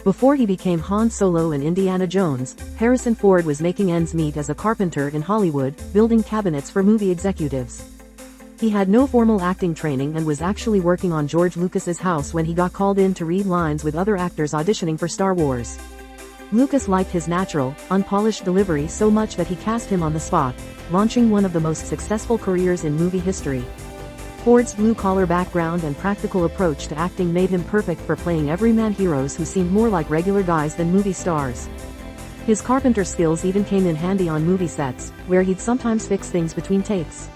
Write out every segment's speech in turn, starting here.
Before he became Han Solo and Indiana Jones, Harrison Ford was making ends meet as a carpenter in Hollywood, building cabinets for movie executives. He had no formal acting training and was actually working on George Lucas's house when he got called in to read lines with other actors auditioning for Star Wars. Lucas liked his natural, unpolished delivery so much that he cast him on the spot, launching one of the most successful careers in movie history. Ford's blue-collar background and practical approach to acting made him perfect for playing everyman heroes who seemed more like regular guys than movie stars. His carpenter skills even came in handy on movie sets, where he'd sometimes fix things between takes.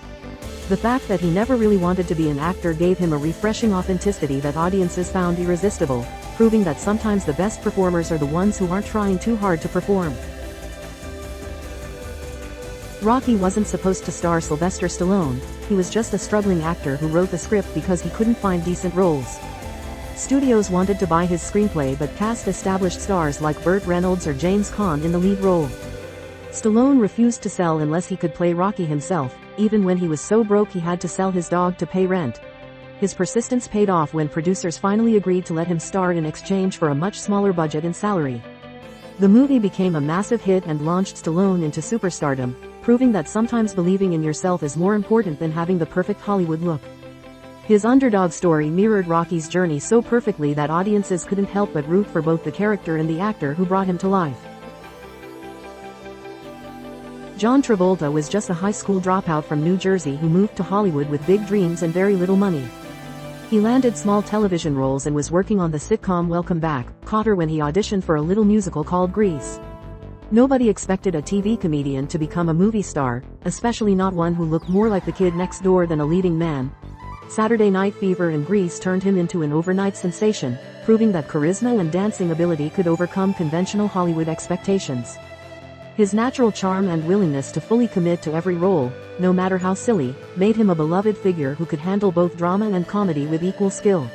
The fact that he never really wanted to be an actor gave him a refreshing authenticity that audiences found irresistible, proving that sometimes the best performers are the ones who aren't trying too hard to perform. Rocky wasn't supposed to star Sylvester Stallone, he was just a struggling actor who wrote the script because he couldn't find decent roles. Studios wanted to buy his screenplay but cast established stars like Burt Reynolds or James Caan in the lead role. Stallone refused to sell unless he could play Rocky himself, even when he was so broke he had to sell his dog to pay rent. His persistence paid off when producers finally agreed to let him star in exchange for a much smaller budget and salary. The movie became a massive hit and launched Stallone into superstardom, proving that sometimes believing in yourself is more important than having the perfect Hollywood look. His underdog story mirrored Rocky's journey so perfectly that audiences couldn't help but root for both the character and the actor who brought him to life. John Travolta was just a high school dropout from New Jersey who moved to Hollywood with big dreams and very little money. He landed small television roles and was working on the sitcom Welcome Back, Kotter when he auditioned for a little musical called Grease. Nobody expected a TV comedian to become a movie star, especially not one who looked more like the kid next door than a leading man. Saturday Night Fever and Grease turned him into an overnight sensation, proving that charisma and dancing ability could overcome conventional Hollywood expectations. His natural charm and willingness to fully commit to every role, no matter how silly, made him a beloved figure who could handle both drama and comedy with equal skill.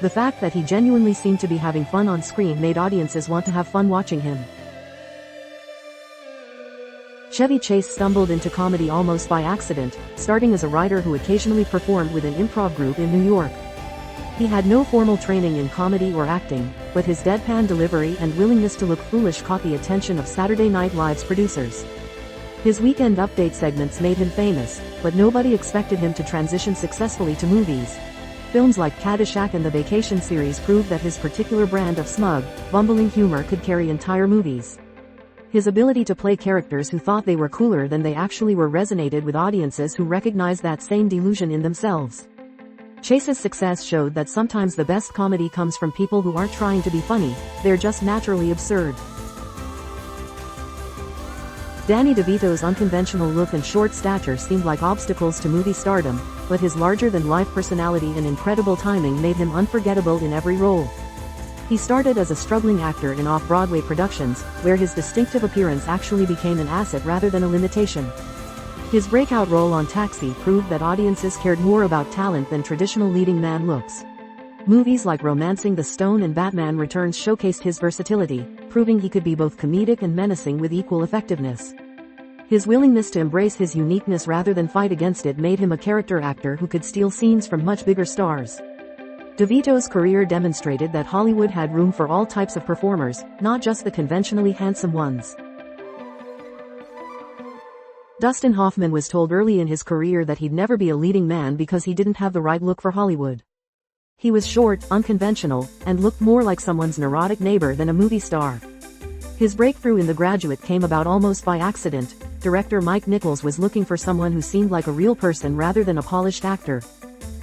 The fact that he genuinely seemed to be having fun on screen made audiences want to have fun watching him. Chevy Chase stumbled into comedy almost by accident, starting as a writer who occasionally performed with an improv group in New York. He had no formal training in comedy or acting, but his deadpan delivery and willingness to look foolish caught the attention of Saturday Night Live's producers. His Weekend Update segments made him famous, but nobody expected him to transition successfully to movies. Films like Caddyshack and the Vacation series proved that his particular brand of smug, bumbling humor could carry entire movies. His ability to play characters who thought they were cooler than they actually were resonated with audiences who recognized that same delusion in themselves. Chase's success showed that sometimes the best comedy comes from people who aren't trying to be funny, they're just naturally absurd. Danny DeVito's unconventional look and short stature seemed like obstacles to movie stardom, but his larger-than-life personality and incredible timing made him unforgettable in every role. He started as a struggling actor in off-Broadway productions, where his distinctive appearance actually became an asset rather than a limitation. His breakout role on Taxi proved that audiences cared more about talent than traditional leading man looks. Movies like Romancing the Stone and Batman Returns showcased his versatility, proving he could be both comedic and menacing with equal effectiveness. His willingness to embrace his uniqueness rather than fight against it made him a character actor who could steal scenes from much bigger stars. DeVito's career demonstrated that Hollywood had room for all types of performers, not just the conventionally handsome ones. Dustin Hoffman was told early in his career that he'd never be a leading man because he didn't have the right look for Hollywood. He was short, unconventional, and looked more like someone's neurotic neighbor than a movie star. His breakthrough in The Graduate came about almost by accident. Director Mike Nichols was looking for someone who seemed like a real person rather than a polished actor.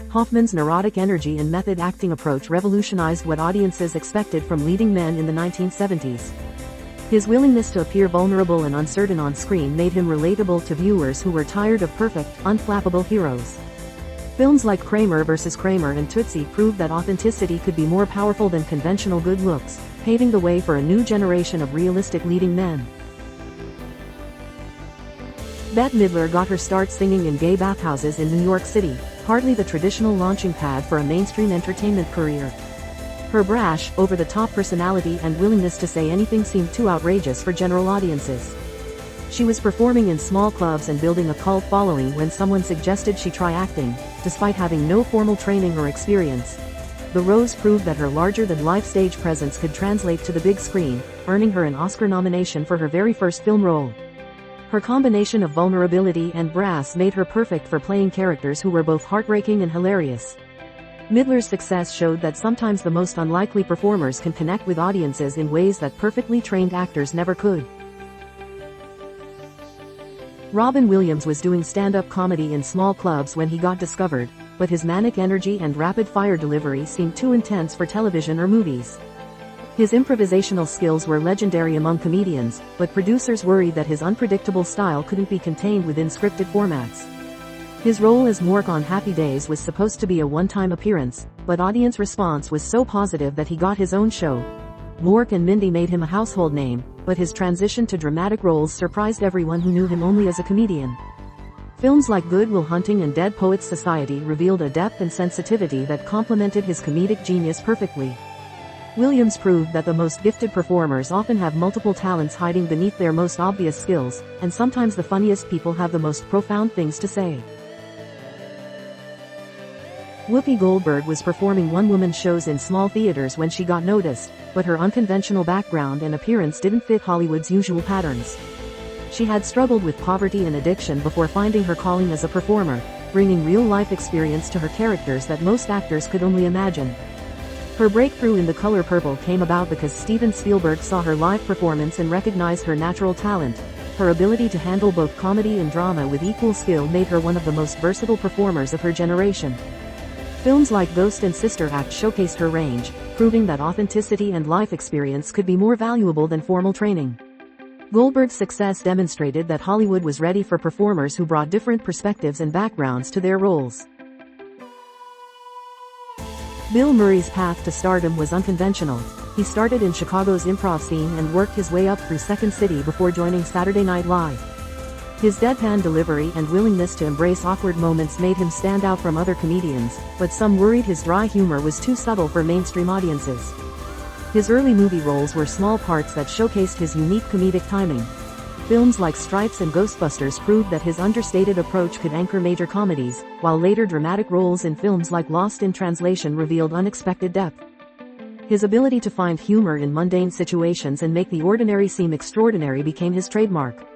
Hoffman's neurotic energy and method acting approach revolutionized what audiences expected from leading men in the 1970s. His willingness to appear vulnerable and uncertain on screen made him relatable to viewers who were tired of perfect, unflappable heroes. Films like Kramer vs. Kramer and Tootsie proved that authenticity could be more powerful than conventional good looks, paving the way for a new generation of realistic leading men. Bette Midler got her start singing in gay bathhouses in New York City, hardly the traditional launching pad for a mainstream entertainment career. Her brash, over-the-top personality and willingness to say anything seemed too outrageous for general audiences. She was performing in small clubs and building a cult following when someone suggested she try acting, despite having no formal training or experience. The Rose proved that her larger-than-life stage presence could translate to the big screen, earning her an Oscar nomination for her very first film role. Her combination of vulnerability and brass made her perfect for playing characters who were both heartbreaking and hilarious. Midler's success showed that sometimes the most unlikely performers can connect with audiences in ways that perfectly trained actors never could. Robin Williams was doing stand-up comedy in small clubs when he got discovered, but his manic energy and rapid-fire delivery seemed too intense for television or movies. His improvisational skills were legendary among comedians, but producers worried that his unpredictable style couldn't be contained within scripted formats. His role as Mork on Happy Days was supposed to be a one-time appearance, but audience response was so positive that he got his own show. Mork and Mindy made him a household name, but his transition to dramatic roles surprised everyone who knew him only as a comedian. Films like Good Will Hunting and Dead Poets Society revealed a depth and sensitivity that complemented his comedic genius perfectly. Williams proved that the most gifted performers often have multiple talents hiding beneath their most obvious skills, and sometimes the funniest people have the most profound things to say. Whoopi Goldberg was performing one-woman shows in small theaters when she got noticed, but her unconventional background and appearance didn't fit Hollywood's usual patterns. She had struggled with poverty and addiction before finding her calling as a performer, bringing real-life experience to her characters that most actors could only imagine. Her breakthrough in The Color Purple came about because Steven Spielberg saw her live performance and recognized her natural talent. Her ability to handle both comedy and drama with equal skill made her one of the most versatile performers of her generation. Films like Ghost and Sister Act showcased her range, proving that authenticity and life experience could be more valuable than formal training. Goldberg's success demonstrated that Hollywood was ready for performers who brought different perspectives and backgrounds to their roles. Bill Murray's path to stardom was unconventional. He started in Chicago's improv scene and worked his way up through Second City before joining Saturday Night Live. His deadpan delivery and willingness to embrace awkward moments made him stand out from other comedians, but some worried his dry humor was too subtle for mainstream audiences. His early movie roles were small parts that showcased his unique comedic timing. Films like Stripes and Ghostbusters proved that his understated approach could anchor major comedies, while later dramatic roles in films like Lost in Translation revealed unexpected depth. His ability to find humor in mundane situations and make the ordinary seem extraordinary became his trademark.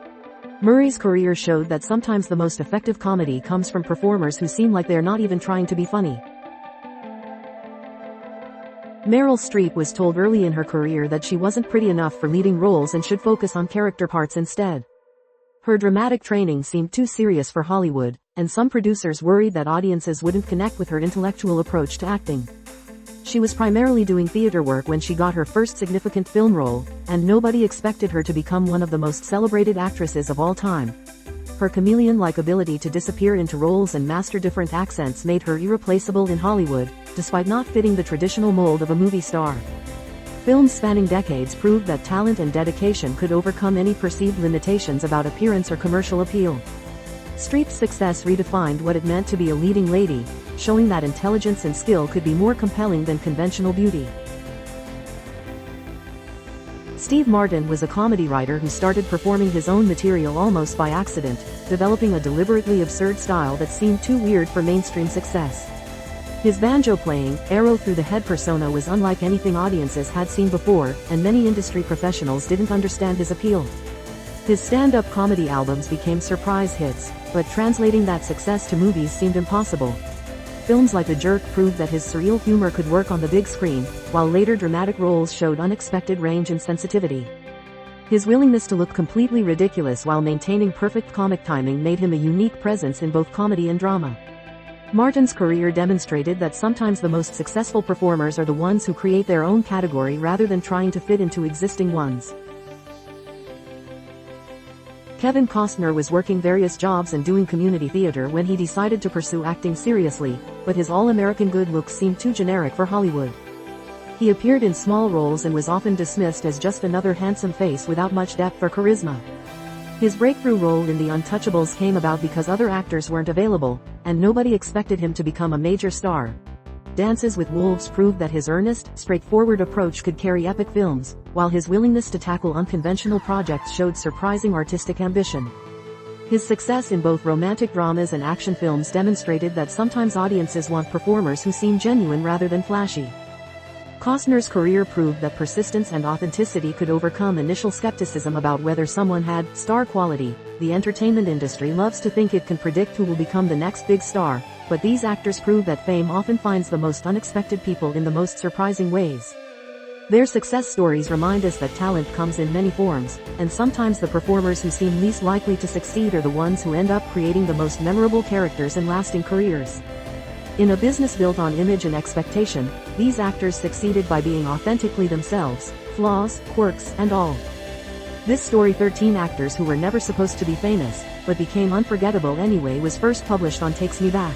Murray's career showed that sometimes the most effective comedy comes from performers who seem like they're not even trying to be funny. Meryl Streep was told early in her career that she wasn't pretty enough for leading roles and should focus on character parts instead. Her dramatic training seemed too serious for Hollywood, and some producers worried that audiences wouldn't connect with her intellectual approach to acting. She was primarily doing theater work when she got her first significant film role, and nobody expected her to become one of the most celebrated actresses of all time. Her chameleon-like ability to disappear into roles and master different accents made her irreplaceable in Hollywood, despite not fitting the traditional mold of a movie star. Films spanning decades proved that talent and dedication could overcome any perceived limitations about appearance or commercial appeal. Streep's success redefined what it meant to be a leading lady, showing that intelligence and skill could be more compelling than conventional beauty. Steve Martin was a comedy writer who started performing his own material almost by accident, developing a deliberately absurd style that seemed too weird for mainstream success. His banjo-playing, arrow-through-the-head persona was unlike anything audiences had seen before, and many industry professionals didn't understand his appeal. His stand-up comedy albums became surprise hits, but translating that success to movies seemed impossible. Films like The Jerk proved that his surreal humor could work on the big screen, while later dramatic roles showed unexpected range and sensitivity. His willingness to look completely ridiculous while maintaining perfect comic timing made him a unique presence in both comedy and drama. Martin's career demonstrated that sometimes the most successful performers are the ones who create their own category rather than trying to fit into existing ones. Kevin Costner was working various jobs and doing community theater when he decided to pursue acting seriously, but his all-American good looks seemed too generic for Hollywood. He appeared in small roles and was often dismissed as just another handsome face without much depth or charisma. His breakthrough role in The Untouchables came about because other actors weren't available, and nobody expected him to become a major star. Dances with Wolves proved that his earnest, straightforward approach could carry epic films, while his willingness to tackle unconventional projects showed surprising artistic ambition. His success in both romantic dramas and action films demonstrated that sometimes audiences want performers who seem genuine rather than flashy. Costner's career proved that persistence and authenticity could overcome initial skepticism about whether someone had star quality. The entertainment industry loves to think it can predict who will become the next big star, but these actors prove that fame often finds the most unexpected people in the most surprising ways. Their success stories remind us that talent comes in many forms, and sometimes the performers who seem least likely to succeed are the ones who end up creating the most memorable characters and lasting careers. In a business built on image and expectation, these actors succeeded by being authentically themselves, flaws, quirks, and all. This story, 13 actors who were never supposed to be famous, but became unforgettable anyway, was first published on Takes Me Back.